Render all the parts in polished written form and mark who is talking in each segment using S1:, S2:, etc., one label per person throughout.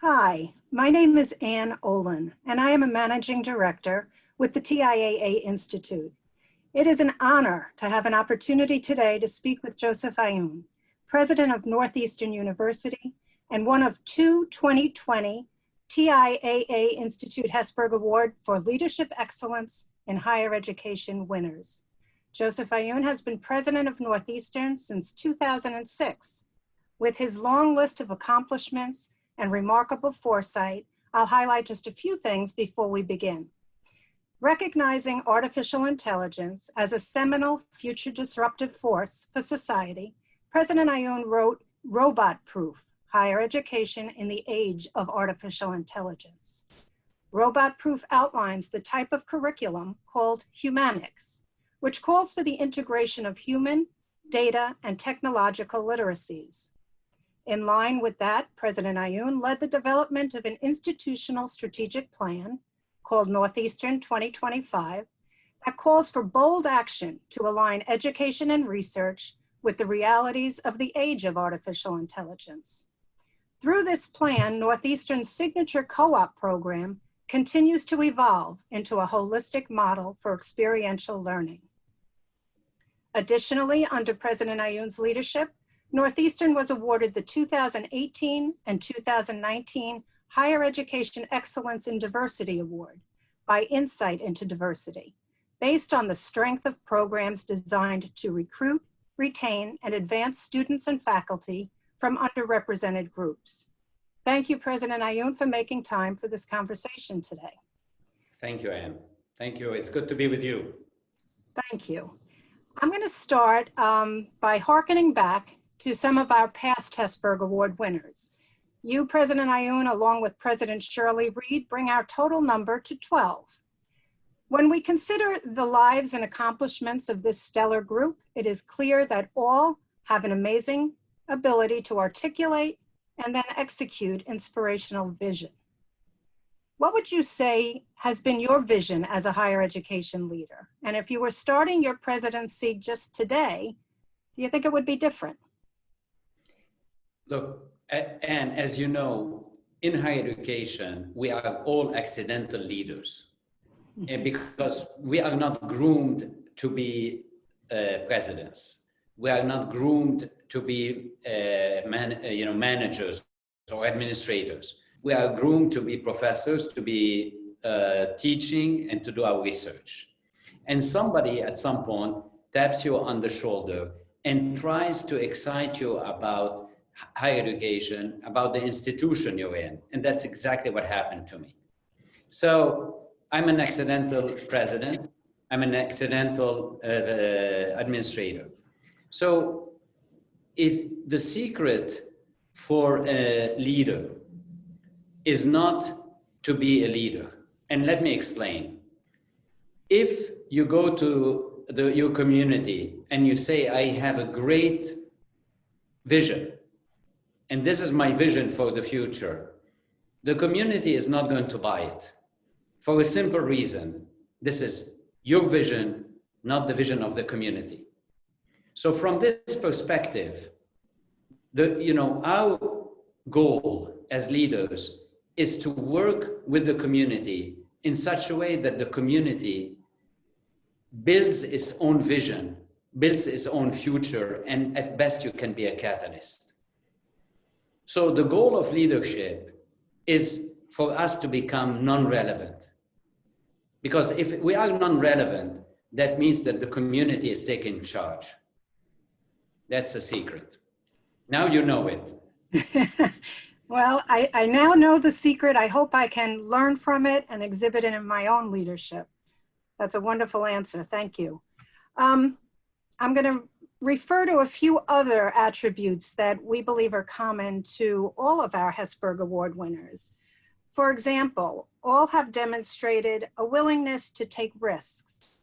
S1: Hi, my name is Aoun, and I am a managing director with the TIAA Institute. It is an honor to have an opportunity today to speak with Joseph Aoun, president of Northeastern University and one of two 2020 TIAA Institute Hesburgh Award for Leadership Excellence in Higher Education winners. Joseph Aoun has been president of Northeastern since 2006. With his long list of accomplishments and remarkable foresight, I'll highlight just a few things before we begin. Recognizing artificial intelligence as a seminal future disruptive force for society, President Aoun wrote Robot Proof: Higher Education in the Age of Artificial Intelligence. Robot Proof outlines the type of curriculum called humanics, which calls for the integration of human, data, and technological literacies. In line with that, President Aoun led the development of an institutional strategic plan called Northeastern 2025 that calls for bold action to align education and research with the realities of the age of artificial intelligence. Through this plan, Northeastern's signature co-op program continues to evolve into a holistic model for experiential learning. Additionally, under President Aoun's leadership, Northeastern was awarded the 2018 and 2019 Higher Education Excellence in Diversity Award by Insight into Diversity, based on the strength of programs designed to recruit, retain, and advance students and faculty from underrepresented groups. Thank you, President Aoun, for making time for this conversation today.
S2: Thank you, Anne. Thank you. It's good to be with you.
S1: Thank you. I'm going to start by hearkening back to some of our past Hesburgh Award winners. You, President Aoun, along with President Shirley Reed, bring our total number to 12. When we consider the lives and accomplishments of this stellar group, it is clear that all have an amazing ability to articulate and then execute inspirational vision. What would you say has been your vision as a higher education leader? And if you were starting your presidency just today, do you think it would be different?
S2: Look, and as you know, in higher education, we are all accidental leaders. And because we are not groomed to be presidents. We are not groomed to be managers or administrators. We are groomed to be professors, to be teaching and to do our research. And somebody at some point taps you on the shoulder and tries to excite you about higher education, about the institution you're in. And that's exactly what happened to me. So I'm an accidental president. I'm an accidental administrator. So if the secret for a leader is not to be a leader, and let me explain. If you go to your community and you say, I have a great vision, and this is my vision for the future, the community is not going to buy it for a simple reason. This is your vision, not the vision of the community. So from this perspective, our goal as leaders is to work with the community in such a way that the community builds its own vision, builds its own future, and at best you can be a catalyst. So the goal of leadership is for us to become non-relevant. Because if we are non-relevant, that means that the community is taking charge. That's a secret. Now you know it.
S1: Well, I now know the secret. I hope I can learn from it and exhibit it in my own leadership. That's a wonderful answer. Thank you. I'm going to refer to a few other attributes that we believe are common to all of our Hesburgh Award winners. For example, all have demonstrated a willingness to take risks,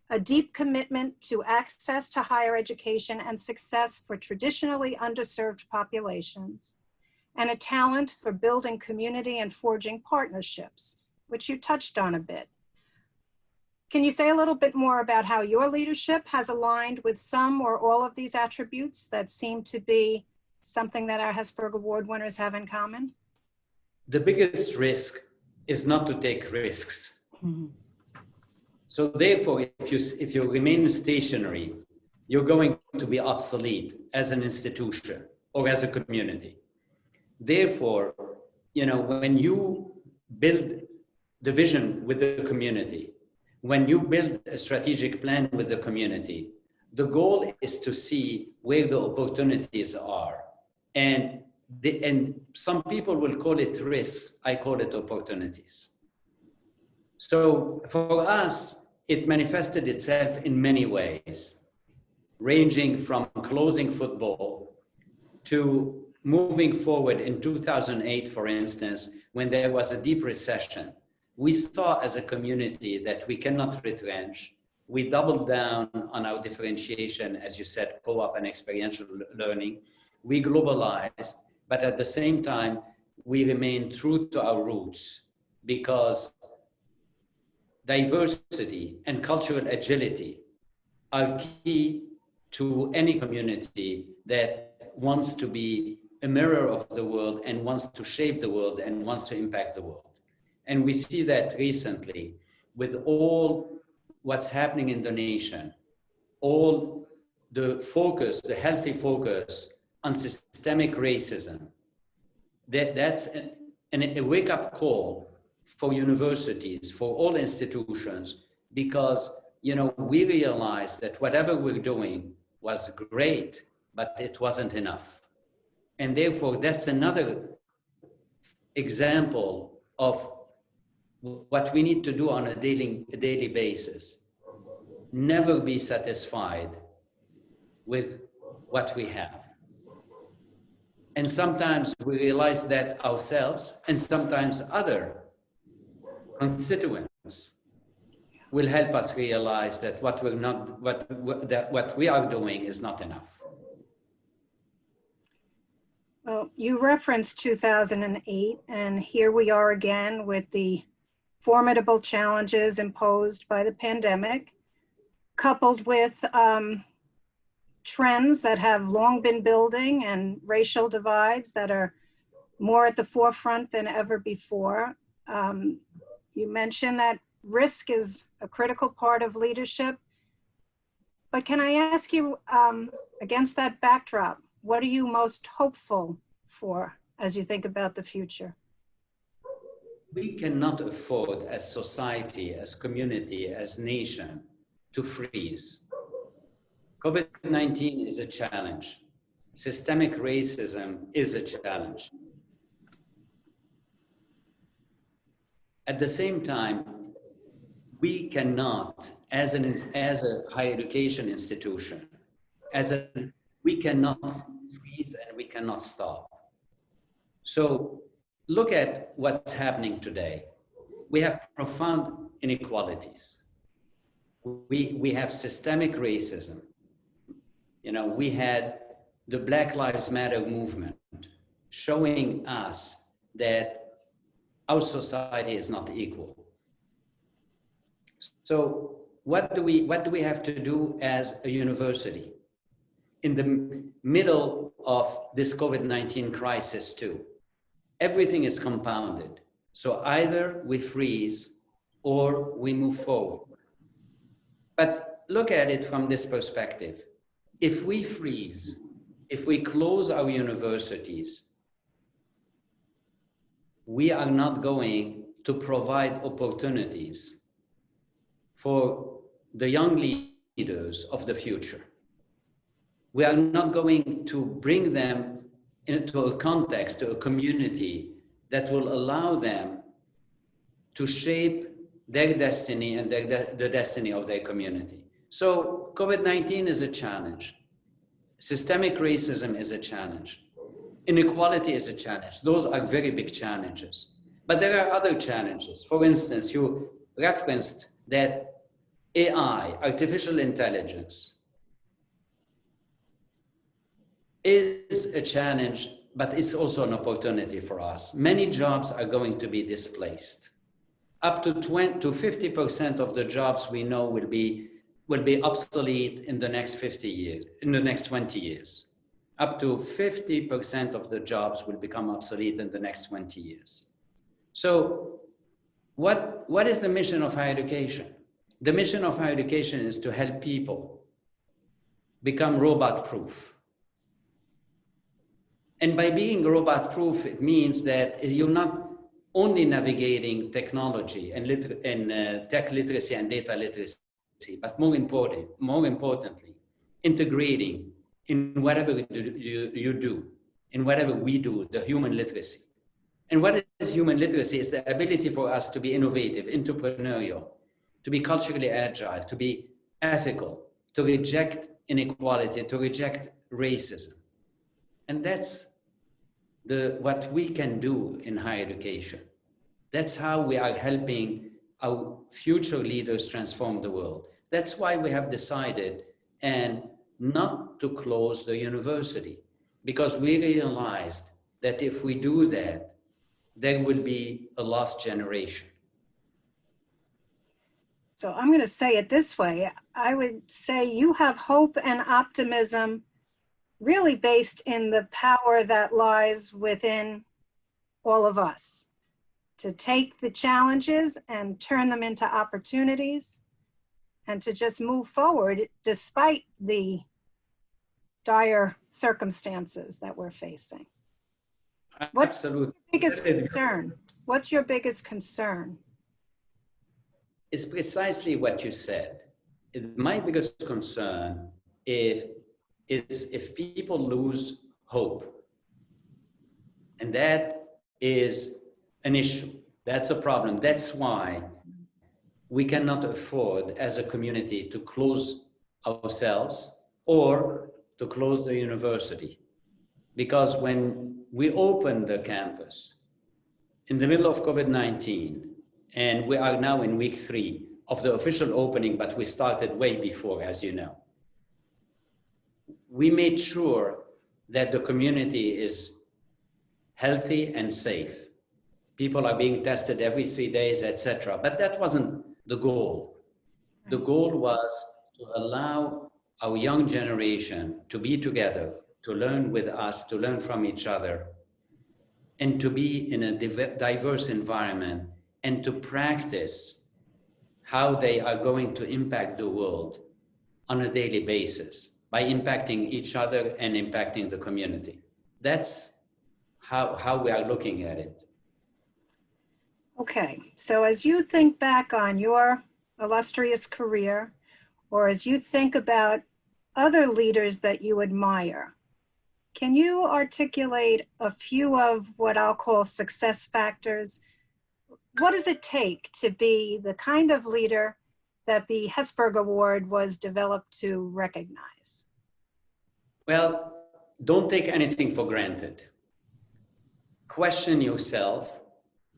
S1: a deep commitment to access to higher education and success for traditionally underserved populations, and a talent for building community and forging partnerships, which you touched on a bit. Can you say a little bit more about how your leadership has aligned with some or all of these attributes that seem to be something that our Hesburgh Award winners have in common?
S2: the biggest risk is not to take risks.
S1: Mm-hmm.
S2: So therefore, if you remain stationary, you're going to be obsolete as an institution or as a community. Therefore, when you build the vision with the community, when you build a strategic plan with the community, the goal is to see where the opportunities are. And some people will call it risks, I call it opportunities. So for us, it manifested itself in many ways, ranging from closing football to moving forward in 2008, for instance, when there was a deep recession. We saw as a community that we cannot retrench. We doubled down on our differentiation, as you said, co-op and experiential learning. We globalized, but at the same time, we remained true to our roots, because diversity and cultural agility are key to any community that wants to be a mirror of the world and wants to shape the world and wants to impact the world. And we see that recently with all what's happening in the nation, all the focus, the healthy focus on systemic racism, that's a wake-up call for universities, for all institutions, because we realized that whatever we're doing was great, but it wasn't enough. And therefore, that's another example of what we need to do on a daily basis. Never be satisfied with what we have. And sometimes we realize that ourselves, and sometimes other constituents will help us realize that what we are doing is not enough.
S1: Well, you referenced 2008, and here we are again with the formidable challenges imposed by the pandemic, coupled with trends that have long been building and racial divides that are more at the forefront than ever before. You mentioned that risk is a critical part of leadership, but can I ask you, against that backdrop, what are you most hopeful for as you think about the future?
S2: We cannot afford as society, as community, as nation to freeze. COVID-19 is a challenge. Systemic racism is a challenge. At the same time, we cannot, as a higher education institution, we cannot freeze and we cannot stop. So look at what's happening today. We have profound inequalities. We have systemic racism. We had the Black Lives Matter movement showing us that our society is not equal. So what do we have to do as a university in the middle of this COVID-19 crisis too? Everything is compounded. So either we freeze or we move forward. But look at it from this perspective. If we freeze, if we close our universities, we are not going to provide opportunities for the young leaders of the future. We are not going to bring them into a context, to a community that will allow them to shape their destiny and the destiny of their community. So COVID-19 is a challenge. Systemic racism is a challenge. Inequality is a challenge. Those are very big challenges. But there are other challenges. For instance, you referenced that AI, artificial intelligence, is a challenge, but it's also an opportunity for us. Many jobs are going to be displaced. Up to 50% of the jobs we know will be obsolete in the next 50 years, in the next 20 years. Up to 50% of the jobs will become obsolete in the next 20 years. So what is the mission of higher education? The mission of higher education is to help people become robot-proof. And by being robot-proof, it means that you're not only navigating technology and tech literacy and data literacy, but more importantly, integrating in whatever you do, in whatever we do, the human literacy. And what is human literacy? Is the ability for us to be innovative, entrepreneurial, to be culturally agile, to be ethical, to reject inequality, to reject racism. And that's what we can do in higher education. That's how we are helping our future leaders transform the world. That's why we have decided and not to close the university, because we realized that if we do that, there will be a lost generation.
S1: So I'm going to say it this way. I would say you have hope and optimism really based in the power that lies within all of us to take the challenges and turn them into opportunities and to just move forward despite the dire circumstances that we're facing.
S2: Absolutely.
S1: What's your biggest concern? What's your biggest concern?
S2: It's precisely what you said. My biggest concern is if people lose hope. And that is an issue. That's a problem. That's why we cannot afford as a community to close ourselves or to close the university. Because when we opened the campus in the middle of COVID-19, and we are now in week 3 of the official opening, but we started way before, as you know. We made sure that the community is healthy and safe. People are being tested every 3 days, etc. But that wasn't the goal. The goal was to allow our young generation to be together, to learn with us, to learn from each other, and to be in a diverse environment, and to practice how they are going to impact the world on a daily basis by impacting each other and impacting the community. That's how we are looking at it.
S1: Okay, so as you think back on your illustrious career, or as you think about other leaders that you admire, can you articulate a few of what I'll call success factors? What does it take to be the kind of leader that the Hesburgh Award was developed to recognize?
S2: Well, don't take anything for granted. Question yourself,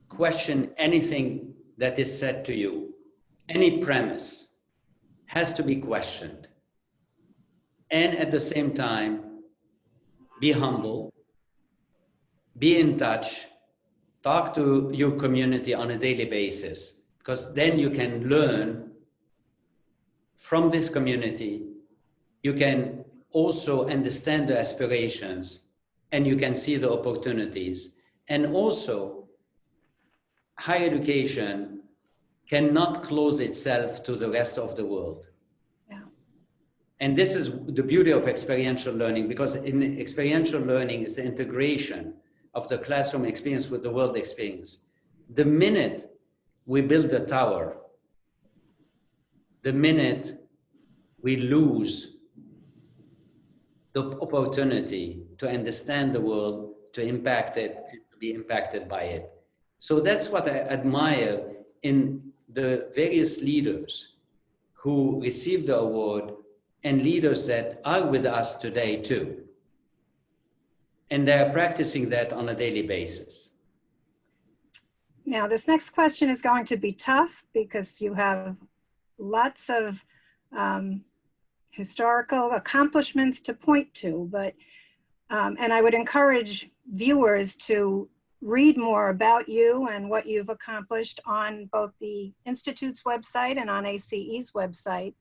S2: question anything that is said to you. Any premise has to be questioned. And at the same time, be humble, be in touch, talk to your community on a daily basis, because then you can learn from this community. You can also understand the aspirations, and you can see the opportunities. And also, higher education cannot close itself to the rest of the world. And this is the beauty of experiential learning, because in experiential learning is the integration of the classroom experience with the world experience. The minute we build the tower, the minute we lose the opportunity to understand the world, to impact it, and to be impacted by it. So that's what I admire in the various leaders who received the award and leaders that are with us today too. And they're practicing that on a daily basis.
S1: Now, this next question is going to be tough because you have lots of historical accomplishments to point to, but, and I would encourage viewers to read more about you and what you've accomplished on both the Institute's website and on ACE's website.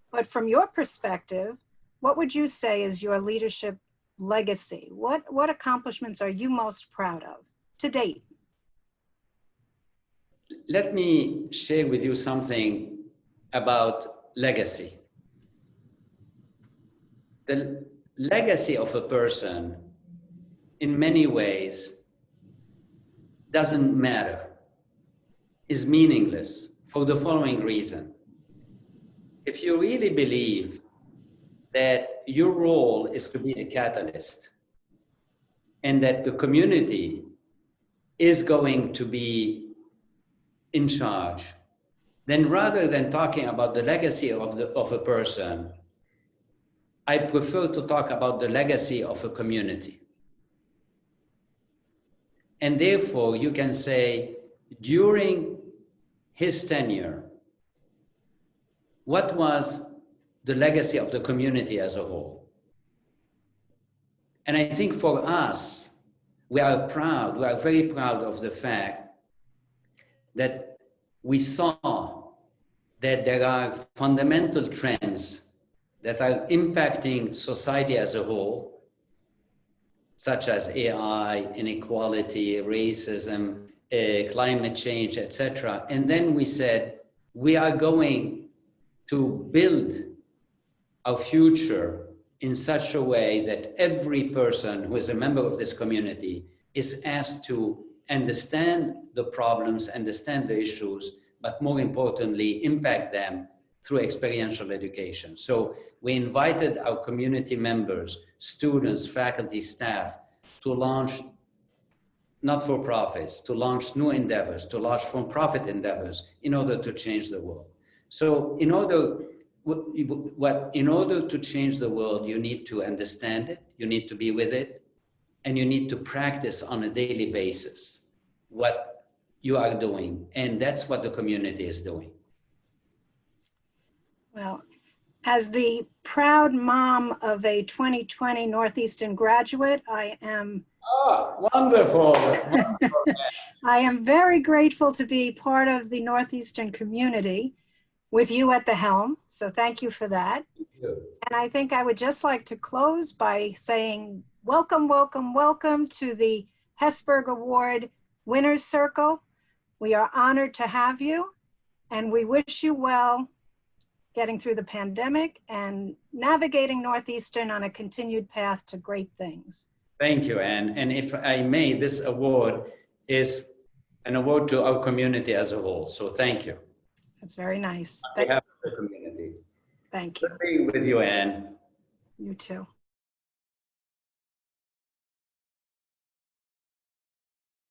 S1: But from your perspective, what would you say is your leadership legacy? What accomplishments are you most proud of to date?
S2: let me share with you something about legacy. The legacy of a person, in many ways, doesn't matter, is meaningless for the following reason. If you really believe that your role is to be a catalyst and that the community is going to be in charge, then rather than talking about the legacy of a person, I prefer to talk about the legacy of a community. And therefore, you can say, during his tenure, what was the legacy of the community as a whole? And I think for us, we are very proud of the fact that we saw that there are fundamental trends that are impacting society as a whole, such as AI, inequality, racism, climate change, etc. And then we said, we are going to build our future in such a way that every person who is a member of this community is asked to understand the problems, understand the issues, but more importantly, impact them through experiential education. So we invited our community members, students, faculty, staff, to launch not-for-profits, to launch new endeavors, to launch for-profit endeavors in order to change the world. So in order to change the world, you need to understand it, you need to be with it, and you need to practice on a daily basis what you are doing. And that's what the community is doing.
S1: Well, as the proud mom of a 2020 Northeastern graduate, I am
S2: wonderful.
S1: I am very grateful to be part of the Northeastern community with you at the helm. So thank you for that.
S2: Thank you.
S1: And I think I would just like to close by saying, welcome, welcome, welcome to the Hesburgh Award Winners Circle. We are honored to have you, and we wish you well getting through the pandemic and navigating Northeastern on a continued path to great things.
S2: Thank you, Anne. And if I may, this award is an award to our community as a whole. So thank you.
S1: That's very nice.
S2: On behalf of the community.
S1: Thank you.
S2: Good being with you, Anne.
S1: You too.